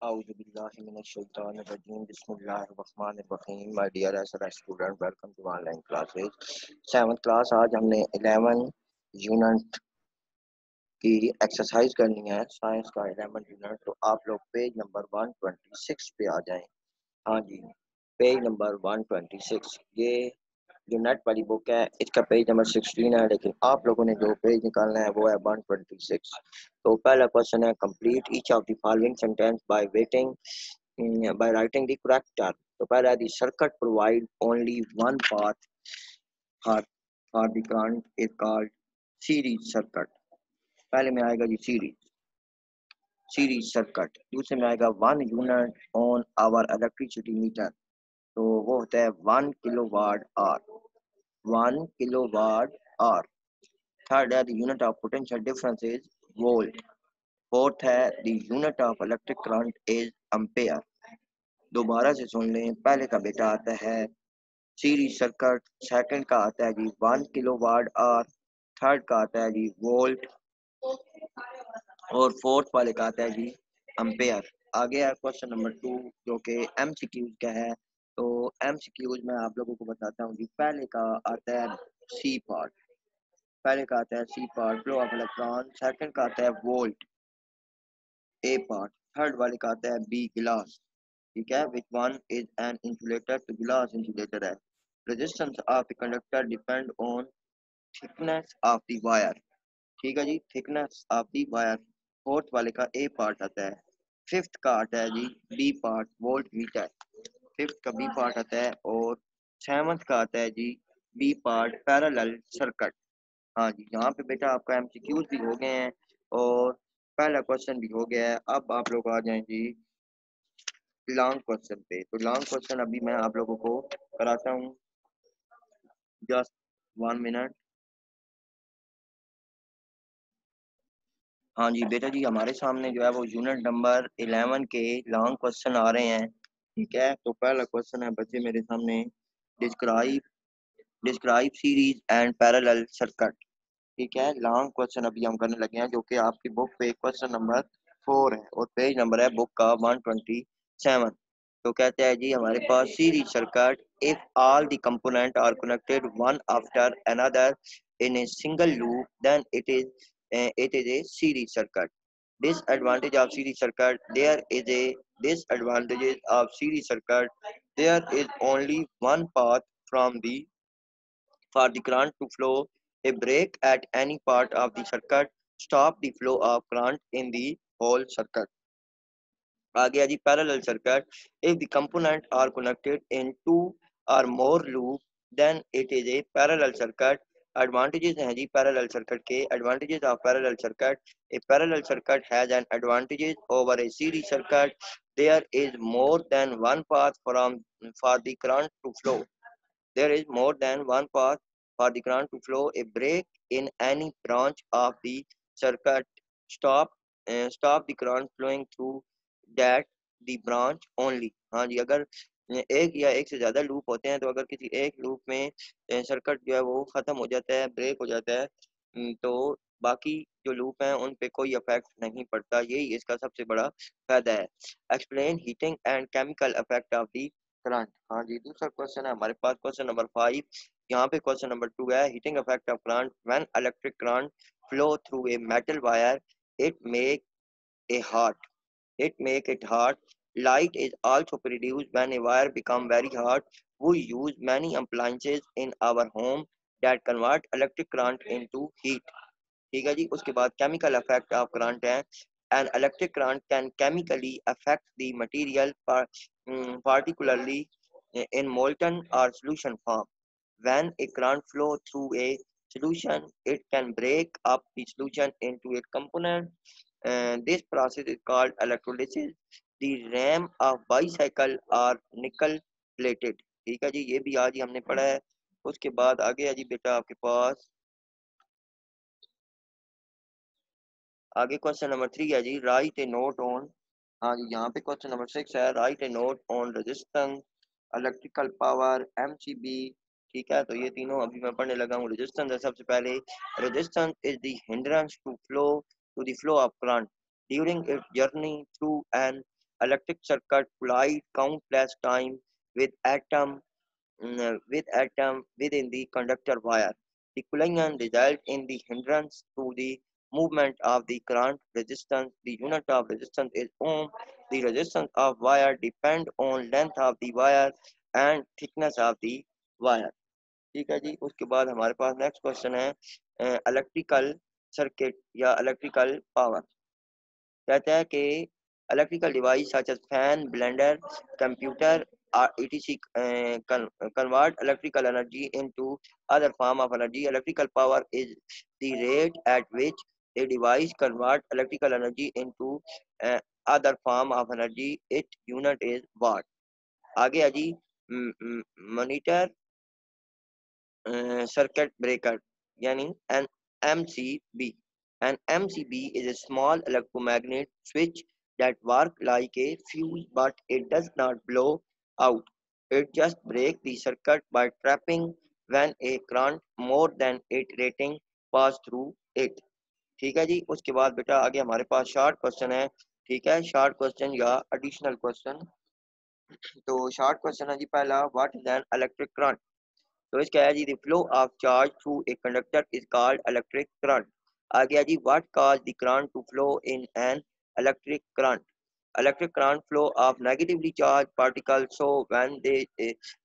Bismillahirrahmanirrahim. My dear SRS student, welcome to online classes. 7th class आज हमने 11 unit की exercise करनी है साइंस का 11 यूनिट। तो आप लोग पेज नंबर 126 पे आ जाएं। हाँ जी, पेज नंबर 126। ये जो नेट वाली बुक है इसका पेज नंबर 16 है, लेकिन आप लोगों ने जो पेज निकालना है वो है 126। तो पहला क्वेश्चन है, complete each of the following sentence by waiting by writing the correct term. तो पहला the circuit provide only one path for the current is called series circuit। पहले में आएगा जी सीरीज सर्किट। दूसरे में आएगा 1 unit on our electricity meter, तो वो होता है 1 kilowatt hour. 1 kilowatt hour. Third है the unit of potential difference is volt. Fourth है the unit of electric current is ampere. दोबारा से सुन लें, पहले का बेटा आता है सीरीज सर्किट, सेकंड का आता है जी 1 किलोवाट आवर, थर्ड का आता है जी वोल्ट, और फोर्थ वाले का आता है जी एम्पेयर। आगे है क्वेश्चन नंबर 2 जो कि एमसीक्यूज का है। तो एमसीक्यूज में आप लोगों को बताता हूँ जी। पहले का आता है C part, flow of electron. Second का आता है वोल्ट, ए पार्ट। थर्ड वाले का आता है बी ग्लास। ठीक है, which one is an insulator, तो ग्लास इंसुलेटर है। Resistance of the conductor depend on thickness of the wire. ठीक है जी, thickness of the wire. Fourth वाले का ए पार्ट आता है। फिफ्थ का आता है जी B part, volt meter. Fifth का बी पार्ट आता है। और सेवंथ का आता है जी बी पार्ट, पैरेलल सर्किट। हाँ जी, यहाँ पे बेटा आपका एमसीक्यूज भी हो गए हैं और पहला क्वेश्चन भी हो गया है। अब आप लोग आ जाएं जी लॉन्ग क्वेश्चन पे। तो लॉन्ग क्वेश्चन अभी मैं आप लोगों को कराता हूँ, जस्ट 1 मिनट। हाँ जी बेटा जी, हमारे सामने जो है वो यूनिट नंबर 11 के लॉन्ग क्वेश्चन आ रहे हैं। ठीक है, तो पहला क्वेश्चन है बच्चे मेरे सामने, describe describe series and parallel circuit. ठीक है, लॉन्ग क्वेश्चन अभी हम करने लगे हैं, जो कि आपकी बुक पे क्वेश्चन नंबर 4 है और पेज नंबर है बुक का 127। तो कहते हैं जी हमारे पास series circuit, if all the component are connected one after another in a single loop then it is a series circuit। Disadvantage of series circuit, there is a disadvantages of series circuit, there is only one path from the for the current to flow. A break at any part of the circuit stop the flow of current in the whole circuit। आ गया जी parallel circuit, if the component are connected in two और more loop then it is a parallel circuit. Advantages हैं जी parallel circuit के। Advantages of parallel circuit, a parallel circuit has an advantages over a series circuit, there is more than one path from for the current to flow. There is more than one path for the current to flow. A break in any branch of the circuit stop stop the current flowing through that the branch only। हाँ जी, अगर एक या एक से ज़्यादा loop होते हैं तो अगर किसी एक लूप में सर्किट जो है वो ख़त्म हो जाता है, ब्रेक हो जाता है, तो बाकी जो लूप हैं उन पे कोई इफेक्ट नहीं पड़ता। यही इसका सबसे बड़ा फायदा है। Explain heating and chemical effect of the current. हाँ जी, दूसरा क्वेश्चन है हमारे पास क्वेश्चन नंबर 5। यहाँ पे क्वेश्चन नंबर 2 है, heating effect of current when electric current flow through a metal wire, it make a hot it make it hot। Light is also produced when a wire become very hot। We use many appliances in our home that convert electric current into heat। ठीक है जी, उसके बाद chemical effect of current है, N electric current can chemically affect the material particularly in molten or solution form। When a current flow through a solution, it can break up the solution into its component, and this process is called electrolysis। The ram of bicycle are nickel plated। ठीक है जी, ये भी आज ही हमने पढ़ा है। उसके बाद आगे है जी बेटा आपके पास आगे क्वेश्चन नंबर 3 है जी, राइट ए नोट ऑन। हाँ जी, यहाँ पे क्वेश्चन नंबर 6 है, right A note on resistance, electrical power, MCB. ठीक है, तो ये तीनों अभी मैं पढ़ने लगा हूँ। रेजिस्टेंस है सबसे पहले। Resistance is the hindrance to the flow of current during its journey through an electric circuit collide countless times with atom within the conductor wire. The collision results in the hindrance to the movement of the current resistance. The unit of resistance is ohm. The resistance of wire depend on length of the wire and thickness of the wire. ठीक है जी। उसके बाद हमारे पास next question है electrical circuit या electrical power. कहता है कि electrical device such as fan, blender, computer, etc. Convert electrical energy into other form of energy. Electrical power is the rate at which a device convert electrical energy into uh, other form of energy. Its unit is watt. आगे है जी monitor circuit breaker yani an MCB. An MCB is a small electromagnet switch that works like a fuse but it does not blow out. It just breaks the circuit by trapping when a current more than its rating pass through it. ठीक है जी। उसके बाद बेटा आगे हमारे पास short question है। ठीक है, शॉर्ट क्वेश्चन या एडिशनल क्वेश्चन। तो शॉर्ट क्वेश्चन है जी पहला, what is an electric current. तो इसका है जी the flow of charge through a conductor is called electric current. आ गया जी what cause the current to flow in an electric current. Electric current flow of negatively charge particle, so when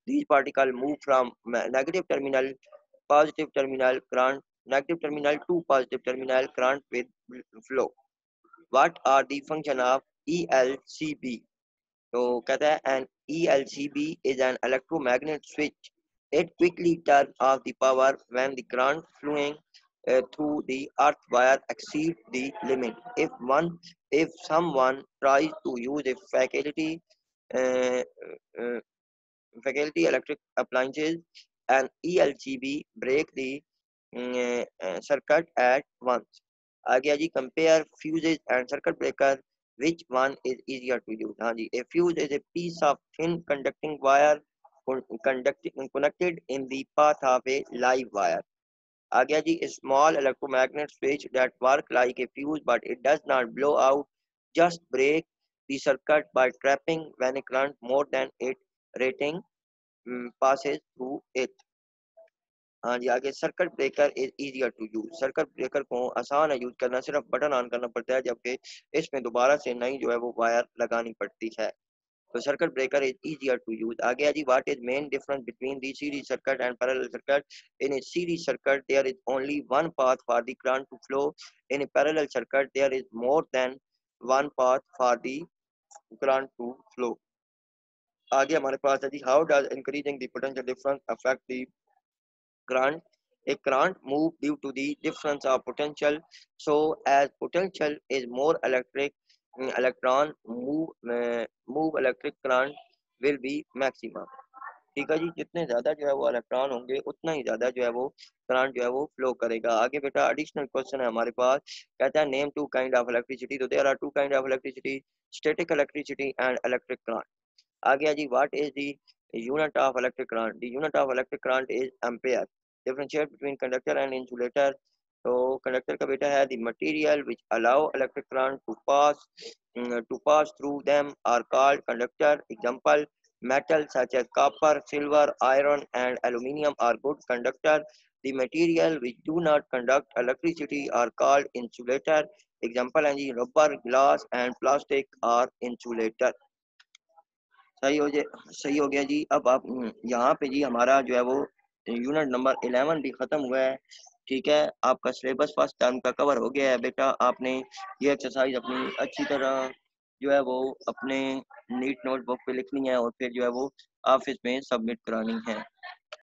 these particles move from negative terminal positive terminal current negative terminal to positive terminal current with flow. What are the function of ELCB? तो कहता है an ELCB is an electromagnet switch. It quickly turns off the power when the current flowing through the earth wire exceeds the limit. If someone tries to use a uh, uh, faculty electric appliances, an ELCB break the circuit at once. आ गया जी compare fuses and circuit breaker. Which one is easier to use? हाँ जी, a fuse is a piece of thin conducting wire connected in the path of a live wire. आ गया जी small electromagnet switch that work like a fuse but it does not blow out, just break the circuit by trapping when a current more than its rating passes through it. हाँ जी, आगे circuit breaker is easier to use. Circuit breaker को आसान है use करना, सिर्फ button on करना पड़ता है, जबकि इसमें दोबारा से नई जो है वो वायर लगानी पड़ती है। तो circuit breaker is easier to use. आगे है जी what is main difference between the series circuit and parallel circuit. In a series circuit there is only one path for the current to flow. In a parallel circuit there is more than one path for the current to flow. आगे हमारे पास है जी how does increasing the potential difference affect the current. A current move due to the difference of potential. So as potential is more electric, electron move electric current will be maximum. ठीक है जी, जितने ज्यादा जो है वो electron होंगे उतना ही ज्यादा जो है वो करंट जो है वो फ्लो करेगा। आगे बेटा एडिशनल क्वेश्चन है हमारे पास। कहता है name two kind of electricity. तो there are two kind of electricity, static electricity and electric current. आ गया जी what is the unit of electric current. The unit of electric current is ampere. Differentiate between conductor and insulator. तो conductor का बेटा है the material which allow electric current to pass through them are called conductor. Example metal such as copper, silver, iron and aluminum are good conductor. The material which do not conduct electricity are called insulator. Example है जी rubber, glass and plastic are insulator. सही हो गया जी। अब आप यहाँ पे जी हमारा जो है वो यूनिट नंबर 11 भी खत्म हुआ है। ठीक है, आपका सिलेबस फर्स्ट टर्म का कवर हो गया है बेटा। आपने ये एक्सरसाइज अपनी अच्छी तरह जो है वो अपने नीट नोटबुक पे लिखनी है और फिर जो है वो ऑफिस में सबमिट करानी है।